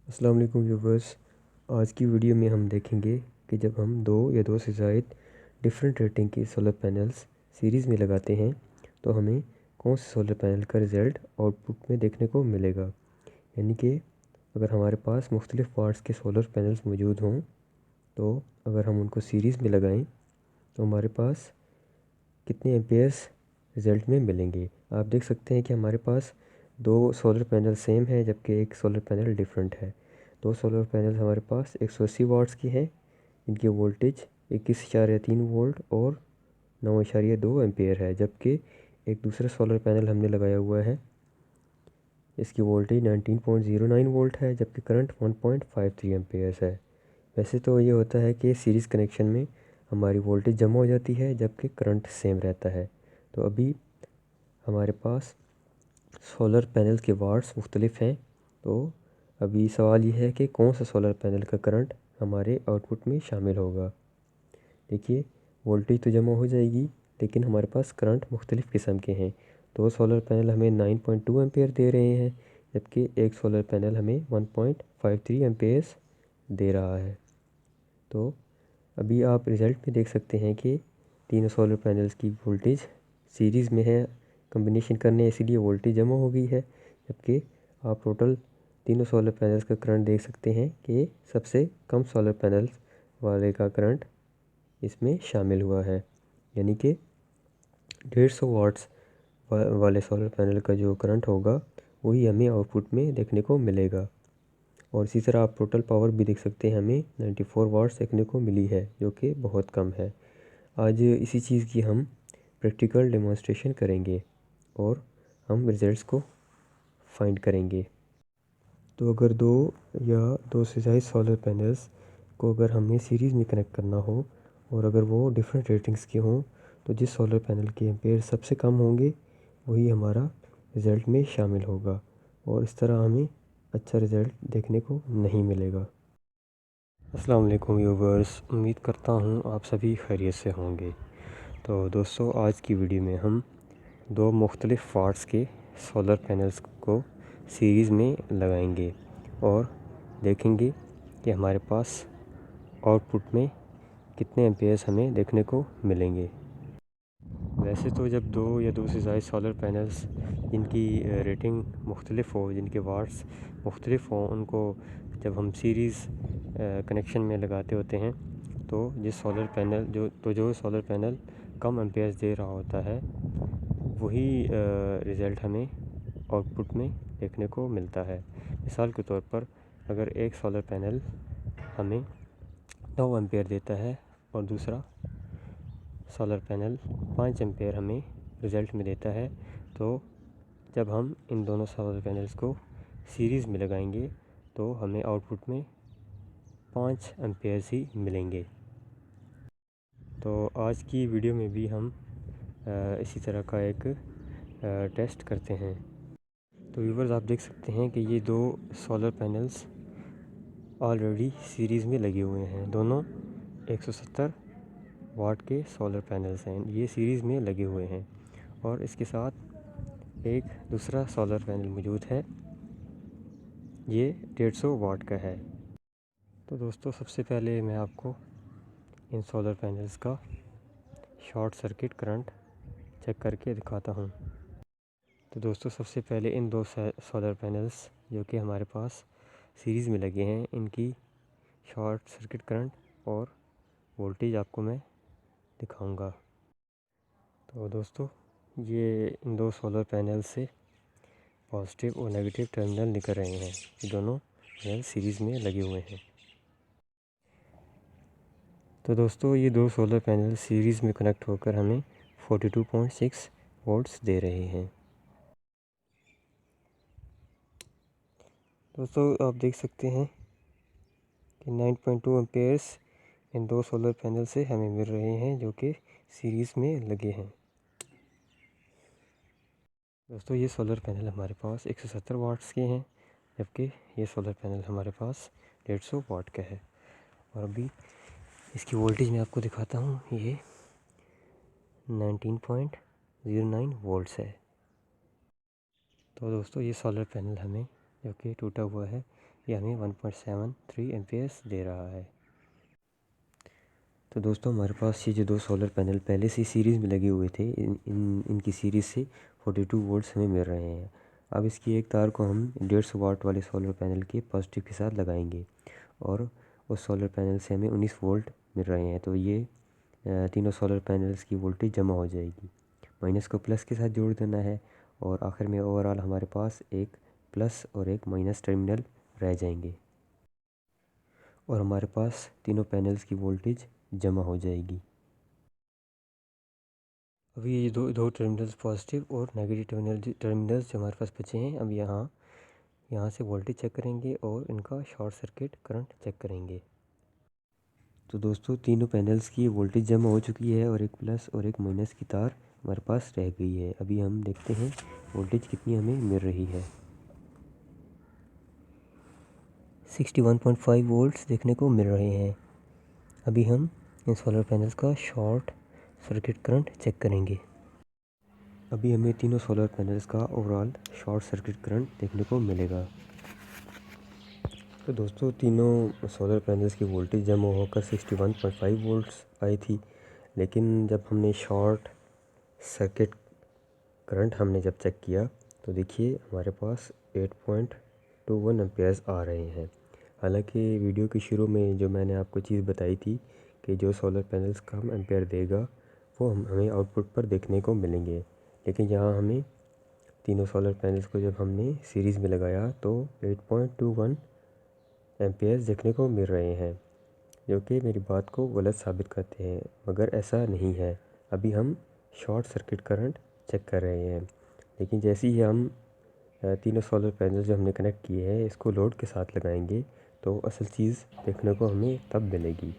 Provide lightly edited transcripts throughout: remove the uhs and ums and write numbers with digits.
अस्सलाम वालेकुम व्यूवर्स। आज की वीडियो में हम देखेंगे कि जब हम दो या दो से ज़ायद डिफरेंट रेटिंग के सोलर पैनल्स सीरीज़ में लगाते हैं तो हमें कौन से सोलर पैनल का रिज़ल्ट आउटपुट में देखने को मिलेगा। यानी कि अगर हमारे पास मुख्तलिफ़ वाट्स के सोलर पैनल्स मौजूद हों तो अगर हम उनको सीरीज़ में लगाएं तो हमारे पास कितने एम्पेयर्स रिज़ल्ट में मिलेंगे। आप देख सकते हैं कि हमारे पास दो सोलर पैनल सेम है जबकि एक सोलर पैनल डिफरेंट है। दो सोलर पैनल हमारे पास 180 वाट्स की हैं, इनकी वोल्टेज 21.3 वोल्ट और 9.2 एम्पेयर है। जबकि एक दूसरा सोलर पैनल हमने लगाया हुआ है, इसकी वोल्टेज 19.09 वोल्ट है जबकि करंट 1.53 एम्पेयर्स है। वैसे तो ये होता है कि सीरीज़ कनेक्शन में हमारी वोल्टेज जमा हो जाती है जबकि करंट सेम रहता है। तो अभी हमारे पास सोलर पैनल के वाट्स मुख्तलिफ हैं। तो अभी सवाल ये है कि कौन सा सोलर पैनल का करंट हमारे आउटपुट में शामिल होगा। देखिए, वोल्टेज तो जमा हो जाएगी लेकिन हमारे पास करंट मुख्तलिफ़ किस्म के हैं। दो सोलर पैनल हमें 9.2 एम्पेयर दे रहे हैं जबकि एक सोलर पैनल हमें 1.53 एम्पेयर्स दे रहा है। तो अभी आप रिज़ल्ट में देख सकते हैं कि तीनों सोलर पैनल्स की वोल्टेज सीरीज़ में है। कम्बिनेशन करने इसीलिए वोल्टेज जमा हो गई है। जबकि आप टोटल तीनों सोलर पैनल्स का करंट देख सकते हैं कि सबसे कम सोलर पैनल्स वाले का करंट इसमें शामिल हुआ है। यानी कि 150 वाट्स वाले सोलर पैनल का जो करंट होगा वही हमें आउटपुट में देखने को मिलेगा। और इसी तरह आप टोटल पावर भी देख सकते हैं, हमें 94 वाट्स देखने को मिली है जो कि बहुत कम है। आज इसी चीज़ की हम प्रैक्टिकल डेमोंस्ट्रेशन करेंगे और हम रिज़ल्ट्स को फाइंड करेंगे। तो अगर दो या दो से ज़्यादा सोलर पैनल्स को अगर हमें सीरीज़ में कनेक्ट करना हो और अगर वो डिफरेंट रेटिंग्स के हों तो जिस सोलर पैनल के एम्पेयर सबसे कम होंगे वही हमारा रिज़ल्ट में शामिल होगा और इस तरह हमें अच्छा रिज़ल्ट देखने को नहीं मिलेगा। अस्सलाम वालेकुम व्यूवर्स, उम्मीद करता हूँ आप सभी खैरियत से होंगे। तो दोस्तों, आज की वीडियो में हम दो मुख्तलिफ़ वाट्स के सोलर पैनल्स को सीरीज़ में लगाएंगे और देखेंगे कि हमारे पास आउटपुट में कितने एम्पेयर्स हमें देखने को मिलेंगे। वैसे तो जब दो या दो से ज़्यादा सोलर पैनल्स जिनकी रेटिंग मुख्तलिफ़ हो, जिनके वाट्स मुख्तलिफ़ हों, उनको जब हम सीरीज़ कनेक्शन में लगाते होते हैं तो जो सोलर पैनल कम एम्पेयर्स दे रहा होता है वही रिज़ल्ट हमें आउटपुट में देखने को मिलता है। मिसाल के तौर पर अगर एक सोलर पैनल हमें 9 एम्पेयर देता है और दूसरा सोलर पैनल 5 एम्पेयर हमें रिज़ल्ट में देता है, तो जब हम इन दोनों सोलर पैनल्स को सीरीज़ में लगाएंगे तो हमें आउटपुट में 5 एम्पेयर्स ही मिलेंगे। तो आज की वीडियो में भी हम इसी तरह का एक टेस्ट करते हैं। तो व्यूवर्स, आप देख सकते हैं कि ये दो सोलर पैनल्स ऑलरेडी सीरीज़ में लगे हुए हैं। दोनों 170 वाट के सोलर पैनल्स हैं, ये सीरीज़ में लगे हुए हैं और इसके साथ एक दूसरा सोलर पैनल मौजूद है, ये 150 वाट का है। तो दोस्तों, सबसे पहले मैं आपको इन सोलर पैनल्स का शॉर्ट सर्किट करंट चेक करके दिखाता हूँ। तो दोस्तों, सबसे पहले इन दो सोलर पैनल्स जो कि हमारे पास सीरीज़ में लगे हैं, इनकी शॉर्ट सर्किट करंट और वोल्टेज आपको मैं दिखाऊंगा। तो दोस्तों, ये इन दो सोलर पैनल से पॉजिटिव और नेगेटिव टर्मिनल निकल रहे हैं। ये दोनों पैनल सीरीज़ में लगे हुए हैं। तो दोस्तों, ये दो सोलर पैनल सीरीज़ में कनेक्ट होकर हमें 42.6 वोल्ट्स दे रहे हैं। दोस्तों, आप देख सकते हैं कि 9.2 एम्पेयर्स इन दो सोलर पैनल से हमें मिल रहे हैं जो कि सीरीज़ में लगे हैं। दोस्तों, ये सोलर पैनल हमारे पास 170 वाट्स के हैं जबकि ये सोलर पैनल हमारे पास 150 वाट का है। और अभी इसकी वोल्टेज मैं आपको दिखाता हूँ, ये 19.09 वोल्ट्स है। तो दोस्तों, ये सोलर पैनल हमें जो कि टूटा हुआ है ये हमें 1.73 एम्पेयर्स दे रहा है। तो दोस्तों हमारे पास ये जो दो सोलर पैनल पहले से सीरीज़ में लगे हुए थे, इनकी सीरीज़ से 42 वोल्ट्स हमें मिल रहे हैं। अब इसकी एक तार को हम 150 वाट वाले सोलर पैनल के पॉजिटिव के साथ लगाएंगे और उस सोलर पैनल से हमें 19 वोल्ट मिल रहे हैं। तो ये तीनों सोलर पैनल्स की वोल्टेज जमा हो जाएगी। माइनस को प्लस के साथ जोड़ देना है और आखिर में ओवरऑल हमारे पास एक प्लस और एक माइनस टर्मिनल रह जाएंगे और हमारे पास तीनों पैनल्स की वोल्टेज जमा हो जाएगी। अभी ये दो दो टर्मिनल्स पॉजिटिव और नेगेटिव टर्मिनल्स जो हमारे पास बचे हैं, अब यहाँ से वोल्टेज चेक करेंगे और इनका शॉर्ट सर्किट करंट चेक करेंगे। तो दोस्तों तीनों पैनल्स की वोल्टेज जमा हो चुकी है और एक प्लस और एक माइनस की तार हमारे पास रह गई है। अभी हम देखते हैं वोल्टेज कितनी हमें मिल रही है। 61.5 वोल्ट्स देखने को मिल रहे हैं। अभी हम इन सोलर पैनल्स का शॉर्ट सर्किट करंट चेक करेंगे। अभी हमें तीनों सोलर पैनल्स का ओवरऑल शॉर्ट सर्किट करंट देखने को मिलेगा। तो दोस्तों तीनों सोलर पैनल्स की वोल्टेज जमा होकर 61.5 वोल्ट्स आई थी, लेकिन जब हमने शॉर्ट सर्किट करंट जब चेक किया तो देखिए हमारे पास 8.21 एम्पेयर्स आ रहे हैं। हालांकि वीडियो के शुरू में जो मैंने आपको चीज़ बताई थी कि जो सोलर पैनल्स कम एम्पेयर देगा वो हमें आउटपुट पर देखने को मिलेंगे, लेकिन यहाँ हमें तीनों सोलर पैनल्स को जब हमने सीरीज़ में लगाया तो 8.21 एम्पेयर्स देखने को मिल रहे हैं, जो कि मेरी बात को गलत साबित करते हैं, मगर ऐसा नहीं है। अभी हम शॉर्ट सर्किट करंट चेक कर रहे हैं, लेकिन जैसे ही हम तीनों सोलर पैनल जो हमने कनेक्ट किए हैं इसको लोड के साथ लगाएंगे तो असल चीज़ देखने को हमें तब मिलेगी।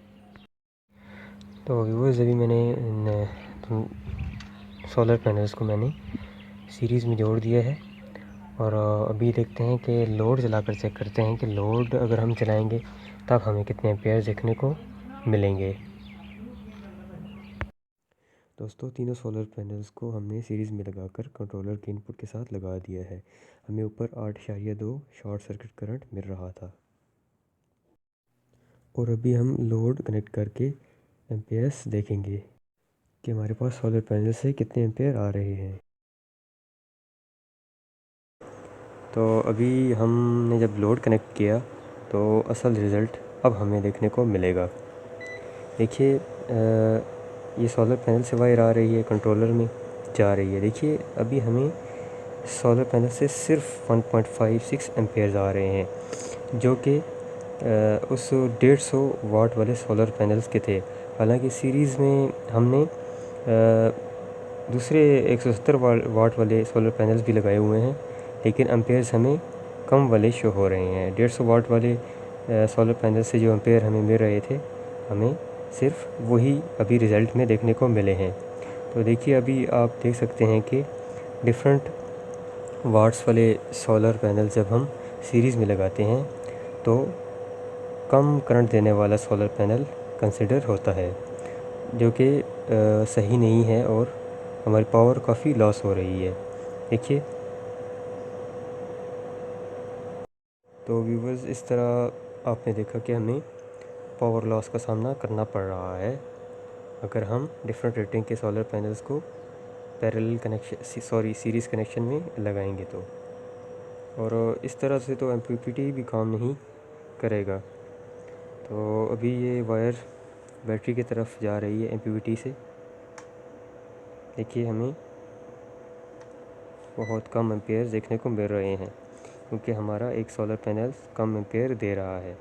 तो व्यूअर्स अभी मैंने सोलर पैनल्स को मैंने सीरीज़ में जोड़ दिया है और अभी देखते हैं कि लोड जलाकर चेक करते हैं कि लोड अगर हम चलाएंगे तब हमें कितने एम्पेयर देखने को मिलेंगे। दोस्तों तीनों सोलर पैनल्स को हमने सीरीज़ में लगाकर कंट्रोलर के इनपुट के साथ लगा दिया है। हमें ऊपर 8.2 शॉर्ट सर्किट करंट मिल रहा था और अभी हम लोड कनेक्ट करके एम्पेयर्स देखेंगे कि हमारे पास सोलर पैनल से कितने एम्पेयर आ रहे हैं। तो अभी हमने जब लोड कनेक्ट किया तो असल रिज़ल्ट अब हमें देखने को मिलेगा। देखिए ये सोलर पैनल से वायर आ रही है, कंट्रोलर में जा रही है। देखिए अभी हमें सोलर पैनल से सिर्फ 1.56 एम्पेयर्स आ रहे हैं, जो कि उस 150 वाट वाले सोलर पैनल्स के थे। हालांकि सीरीज़ में हमने दूसरे 170 वाट वाले सोलर पैनल्स भी लगाए हुए हैं, लेकिन एम्पेयर्स हमें कम वाले शो हो रहे हैं। 150 वाट वाले सोलर पैनल से जो एम्पेयर हमें मिल रहे थे, हमें सिर्फ वही अभी रिज़ल्ट में देखने को मिले हैं। तो देखिए अभी आप देख सकते हैं कि डिफरेंट वाट्स वाले सोलर पैनल जब हम सीरीज़ में लगाते हैं तो कम करंट देने वाला सोलर पैनल कंसिडर होता है, जो कि सही नहीं है और हमारी पावर काफ़ी लॉस हो रही है। देखिए तो व्यूवर्स इस तरह आपने देखा कि हमें पावर लॉस का सामना करना पड़ रहा है अगर हम डिफरेंट रेटिंग के सोलर पैनल्स को सीरीज़ कनेक्शन में लगाएंगे तो। और इस तरह से तो एमपीपीटी भी काम नहीं करेगा। तो अभी ये वायर बैटरी की तरफ जा रही है एमपीपीटी से। देखिए हमें बहुत कम एम्पेयर देखने को मिल रहे हैं, क्योंकि हमारा एक सोलर पैनल कम एम्पेयर दे रहा है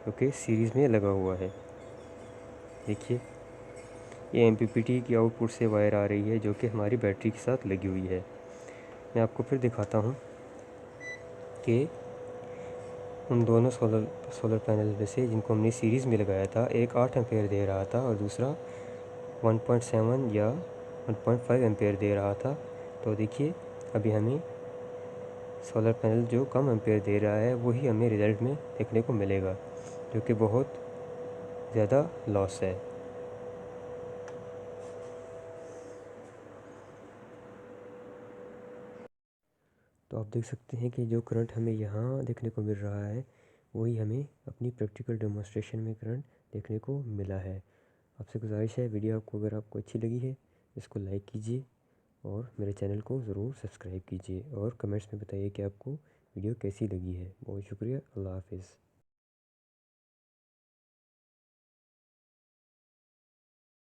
क्योंकि सीरीज़ में लगा हुआ है। देखिए ये एमपीपीटी की आउटपुट से वायर आ रही है जो कि हमारी बैटरी के साथ लगी हुई है। मैं आपको फिर दिखाता हूँ कि उन दोनों सोलर पैनल में से जिनको हमने सीरीज़ में लगाया था, एक 8 एम्पेयर दे रहा था और दूसरा 1.7 या 1.5 एम्पेयर दे रहा था। तो देखिए अभी हमें सोलर पैनल जो कम एम्पेयर दे रहा है वही हमें रिज़ल्ट में देखने को मिलेगा, जो कि बहुत ज़्यादा लॉस है। तो आप देख सकते हैं कि जो करंट हमें यहाँ देखने को मिल रहा है वही हमें अपनी प्रैक्टिकल डेमोंस्ट्रेशन में करंट देखने को मिला है। आपसे गुजारिश है, वीडियो अगर आपको अच्छी लगी है इसको लाइक कीजिए और मेरे चैनल को ज़रूर सब्सक्राइब कीजिए और कमेंट्स में बताइए कि आपको वीडियो कैसी लगी है। बहुत शुक्रिया। अल्लाह हाफिज़।